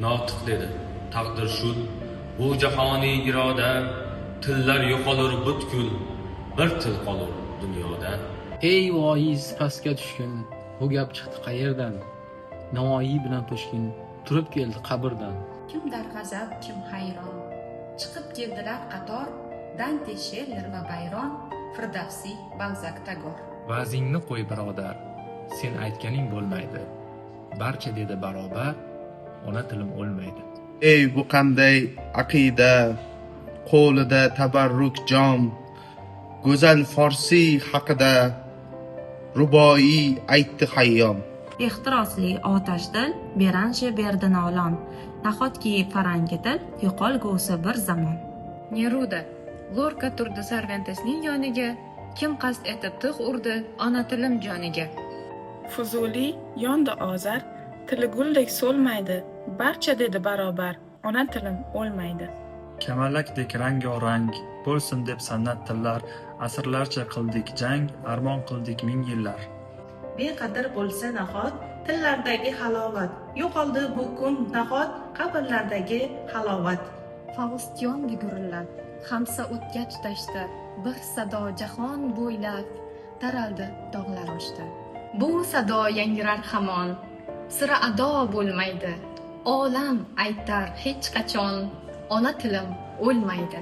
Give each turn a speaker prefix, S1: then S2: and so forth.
S1: notiq dedi taqdir shul, bu jahoniy iroda, tillar yo'qolur butkul, bir til qolur dunyoda.
S2: Ey voiz pastga tushgin, bu gap chiqdi qayerdan? Navoiy bilan Toshkin turib keldi qabrdan.
S3: Kim darg'azab, kim hayron, chiqib keldilar qator, Dante, Sheller va Bayron, Firdavsi, Balzak, Tagor.
S4: Vazingni qo'y birodar, sen aytganing bo'lmaydi. Barcha dedi barobar, ona tilim o'lmaydi.
S5: Ey bu qanday aqida, qo'lida tabarruk jom, go'zal Forsi haqida ruboiy aytdi Xayyom.
S6: Ehtirosli otash dil, beranshe berdi nolon, nahotki farangi dil, yo'qolgusi bir zamon.
S3: Neruda, Lorca turdi Cervantesning yoniga, kim qasd etib tig' urdi ona tilim joniga.
S7: Fuzuli yondi ozar, tili guldek so'lmaydi, barcha dedi barobar, ona tilim o'lmaydi.
S8: Kamalakdek rango-rang bo'lsin deb san'at tillar, asrlarcha qildik jang, armon qildik ming yillar.
S9: Beqadr bo'lsa nahot tillardagi halovat, yo'qoldi bu kun nahot qabrlardagi halovat.
S3: Faustyon gurillab, hamsa o'tga tutashdi, bir sado jahon bo'ylab taraldi dog'lar oshdi. Bu sado yangirar hamon, sira ado bo'lmaydi, olam aytar hech qachon, ona tilim o'lmaydi.